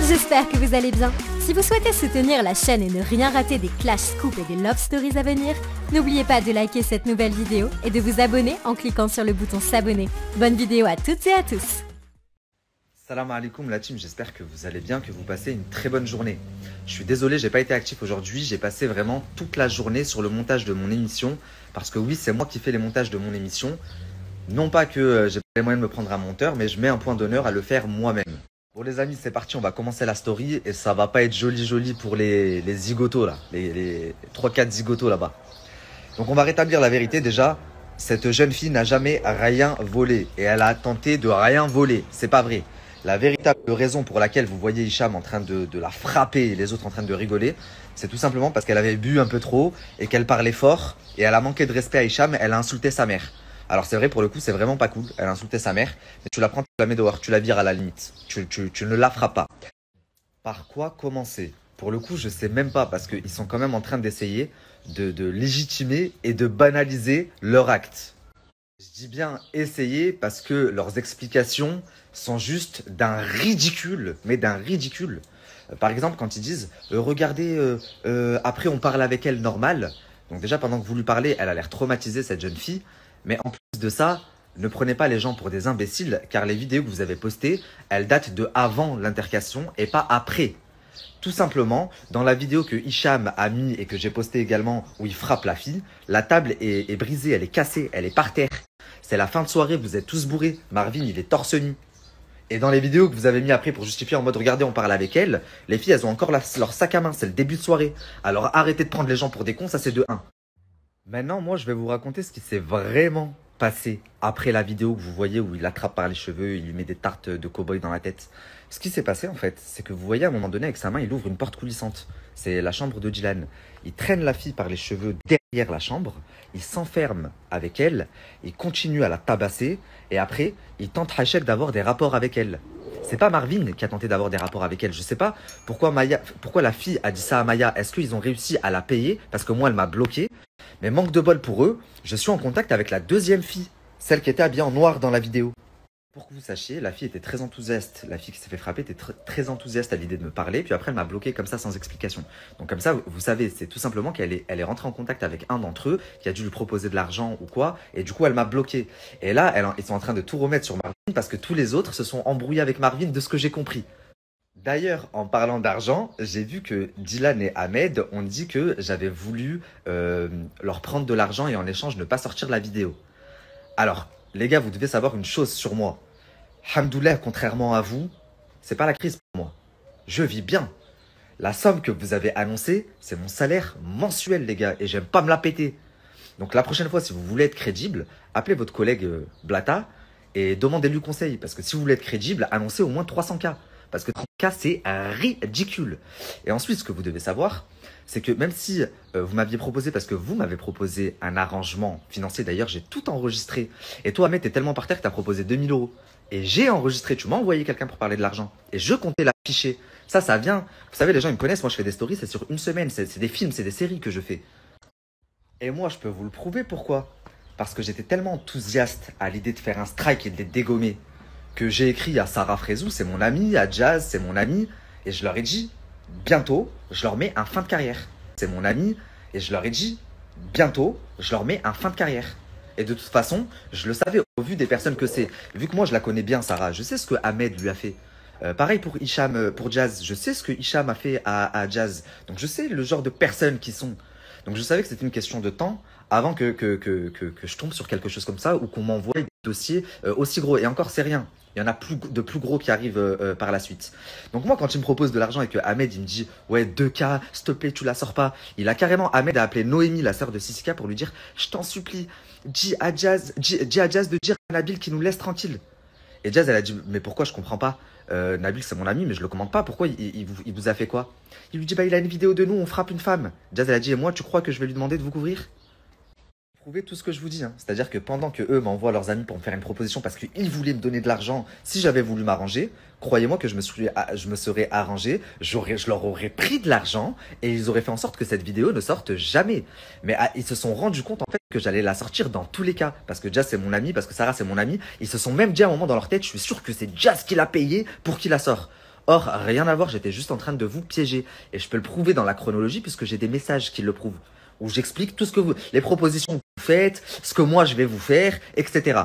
j'espère que vous allez bien. Si vous souhaitez soutenir la chaîne et ne rien rater des Clash Scoop et des Love Stories à venir, n'oubliez pas de liker cette nouvelle vidéo et de vous abonner en cliquant sur le bouton s'abonner. Bonne vidéo à toutes et à tous. Salam alaikum la team, j'espère que vous allez bien, que vous passez une très bonne journée. Je suis désolé, j'ai pas été actif aujourd'hui, j'ai passé vraiment toute la journée sur le montage de mon émission. Parce que oui, c'est moi qui fais les montages de mon émission. Non pas que j'ai pas les moyens de me prendre un monteur, mais je mets un point d'honneur à le faire moi-même. Bon les amis, c'est parti, on va commencer la story et ça va pas être joli pour les zigotos là, les 3-4 zigotos là-bas. Donc on va rétablir la vérité déjà. Cette jeune fille n'a jamais rien volé et elle a tenté de rien voler, c'est pas vrai. La véritable raison pour laquelle vous voyez Hicham en train de la frapper et les autres en train de rigoler, c'est tout simplement parce qu'elle avait bu un peu trop et qu'elle parlait fort et elle a manqué de respect à Hicham, elle a insulté sa mère. Alors c'est vrai, pour le coup, c'est vraiment pas cool. Elle a insulté sa mère, mais tu la prends, tu la mets dehors, tu la vires à la limite. Tu ne la feras pas. Par quoi commencer? Pour le coup, je sais même pas, parce qu'ils sont quand même en train d'essayer de légitimer et de banaliser leur acte. Je dis bien essayer parce que leurs explications sont juste d'un ridicule, mais d'un ridicule. Par exemple, quand ils disent regardez, après on parle avec elle normal. Donc déjà, pendant que vous lui parlez, elle a l'air traumatisée, cette jeune fille. Mais en plus de ça, ne prenez pas les gens pour des imbéciles, car les vidéos que vous avez postées, elles datent de avant l'intercation et pas après. Tout simplement, dans la vidéo que Hicham a mis et que j'ai postée également, où il frappe la fille, la table est brisée, elle est cassée, elle est par terre. C'est la fin de soirée, vous êtes tous bourrés. Marvin, il est torse nu. Et dans les vidéos que vous avez mis après pour justifier en mode regardez, on parle avec elle, les filles, elles ont encore leur sac à main, c'est le début de soirée. Alors arrêtez de prendre les gens pour des cons, ça c'est de 1. Maintenant, moi, je vais vous raconter ce qui s'est vraiment passé après la vidéo que vous voyez où il l'attrape par les cheveux, il lui met des tartes de cow-boy dans la tête. Ce qui s'est passé, en fait, c'est que vous voyez, à un moment donné, avec sa main, il ouvre une porte coulissante. C'est la chambre de Dylan. Il traîne la fille par les cheveux derrière la chambre, il s'enferme avec elle, il continue à la tabasser, et après, il tente Hachek d'avoir des rapports avec elle. C'est pas Marvin qui a tenté d'avoir des rapports avec elle. Je sais pas pourquoi la fille a dit ça à Maya. Est-ce qu'ils ont réussi à la payer? Parce que moi, elle m'a bloqué. Mais manque de bol pour eux, je suis en contact avec la deuxième fille, celle qui était habillée en noir dans la vidéo. Pour que vous sachiez, la fille était très enthousiaste. La fille qui s'est fait frapper était très enthousiaste à l'idée de me parler. Puis après, elle m'a bloqué comme ça sans explication. Donc comme ça, vous savez, c'est tout simplement qu'elle est rentrée en contact avec un d'entre eux qui a dû lui proposer de l'argent ou quoi. Et du coup, elle m'a bloqué. Et là, ils sont en train de tout remettre sur Marvin parce que tous les autres se sont embrouillés avec Marvin de ce que j'ai compris. D'ailleurs, en parlant d'argent, j'ai vu que Dylan et Ahmed ont dit que j'avais voulu leur prendre de l'argent et en échange ne pas sortir la vidéo. Alors, les gars, vous devez savoir une chose sur moi. Hamdoulah, contrairement à vous, c'est pas la crise pour moi. Je vis bien. La somme que vous avez annoncée, c'est mon salaire mensuel, les gars, et j'aime pas me la péter. Donc la prochaine fois, si vous voulez être crédible, appelez votre collègue Blata et demandez-lui conseil. Parce que si vous voulez être crédible, annoncez au moins 300K. Parce que 30K, c'est ridicule. Et ensuite, ce que vous devez savoir, c'est que même si vous m'aviez proposé, parce que vous m'avez proposé un arrangement financier, d'ailleurs, j'ai tout enregistré. Et toi, Ahmed, t'es tellement par terre que t'as proposé 2000 €. Et j'ai enregistré, tu m'as envoyé quelqu'un pour parler de l'argent. Et je comptais l'afficher. Ça vient. Vous savez, les gens, ils me connaissent. Moi, je fais des stories, c'est sur une semaine. C'est des films, c'est des séries que je fais. Et moi, je peux vous le prouver pourquoi. Parce que j'étais tellement enthousiaste à l'idée de faire un strike et de les dégommer que j'ai écrit à Sarah Frézou, c'est mon ami, à Jazz, c'est mon ami, et je leur ai dit, bientôt, je leur mets un fin de carrière. C'est mon ami, et je leur ai dit, bientôt, je leur mets un fin de carrière. Et de toute façon, je le savais au vu des personnes que c'est. Vu que moi, je la connais bien, Sarah, je sais ce que Ahmed lui a fait. Pareil pour Hicham, pour Jazz, je sais ce que Hicham a fait à Jazz. Donc je sais le genre de personnes qui sont. Donc je savais que c'était une question de temps avant que je tombe sur quelque chose comme ça ou qu'on m'envoie des dossiers aussi gros. Et encore, c'est rien. Il y en a de plus gros qui arrivent par la suite. Donc moi, quand il me propose de l'argent et que Ahmed, il me dit « Ouais, 2K, s'il te plaît, tu la sors pas », il a carrément, Ahmed a appelé Noémie, la sœur de Sissika, pour lui dire « Je t'en supplie, dis à Jazz de dire à Nabil qu'il nous laisse tranquille. » Et Jazz, elle a dit « Mais pourquoi, je comprends pas. Nabil, c'est mon ami, mais je le commande pas. Pourquoi il vous a fait quoi ?» Il lui dit « Bah, il a une vidéo de nous, on frappe une femme. » Jazz, elle a dit « Et moi, tu crois que je vais lui demander de vous couvrir ?» Prouvez tout ce que je vous dis, hein. C'est-à-dire que pendant que eux m'envoient leurs amis pour me faire une proposition parce qu'ils voulaient me donner de l'argent, si j'avais voulu m'arranger, croyez-moi que je me serais arrangé, je leur aurais pris de l'argent et ils auraient fait en sorte que cette vidéo ne sorte jamais. Mais ils se sont rendus compte en fait que j'allais la sortir dans tous les cas, parce que Jazz c'est mon ami, parce que Sarah c'est mon ami. Ils se sont même dit à un moment dans leur tête, je suis sûr que c'est Jazz qui l'a payé pour qu'il la sort. Or, rien à voir, j'étais juste en train de vous piéger. Et je peux le prouver dans la chronologie puisque j'ai des messages qui le prouvent. Où j'explique tout ce que les propositions que vous faites, ce que moi je vais vous faire, etc.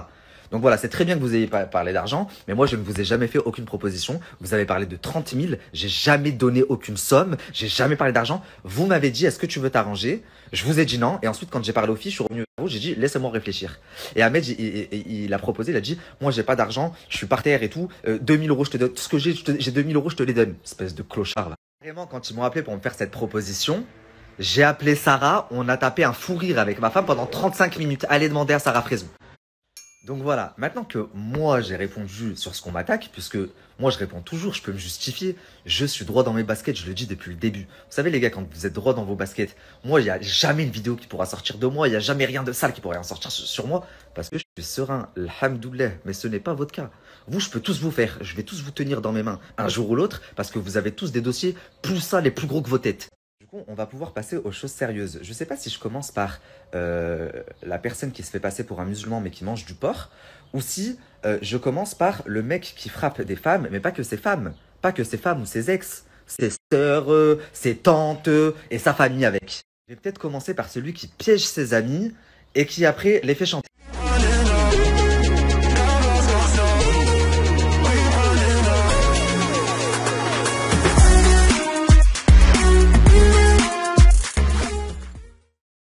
Donc voilà, c'est très bien que vous ayez parlé d'argent, mais moi je ne vous ai jamais fait aucune proposition. Vous avez parlé de 30 000, j'ai jamais donné aucune somme, j'ai jamais parlé d'argent. Vous m'avez dit, est-ce que tu veux t'arranger? Je vous ai dit non, et ensuite quand j'ai parlé aux filles, je suis revenu vers vous, j'ai dit, laissez-moi réfléchir. Et Ahmed, il a proposé, il a dit, moi j'ai pas d'argent, je suis par terre et tout, 2000 euros je te donne, tout ce que j'ai 2000 euros je te les donne. Espèce de clochard là. Vraiment, quand ils m'ont appelé pour me faire cette proposition, j'ai appelé Sarah, on a tapé un fou rire avec ma femme pendant 35 minutes. Allez demander à Sarah Fraison. Donc voilà, maintenant que moi j'ai répondu sur ce qu'on m'attaque, puisque moi je réponds toujours, je peux me justifier, je suis droit dans mes baskets, je le dis depuis le début. Vous savez les gars, quand vous êtes droit dans vos baskets, moi il n'y a jamais une vidéo qui pourra sortir de moi, il n'y a jamais rien de sale qui pourrait en sortir sur moi, parce que je suis serein, alhamdoulilah, mais ce n'est pas votre cas. Vous, je peux tous vous faire, je vais tous vous tenir dans mes mains, un jour ou l'autre, parce que vous avez tous des dossiers plus sales et plus gros que vos têtes. Du coup, on va pouvoir passer aux choses sérieuses. Je ne sais pas si je commence par la personne qui se fait passer pour un musulman mais qui mange du porc, ou si je commence par le mec qui frappe des femmes, mais pas que ses femmes, ou ses ex, ses sœurs, ses tantes et sa famille avec. Je vais peut-être commencer par celui qui piège ses amis et qui après les fait chanter.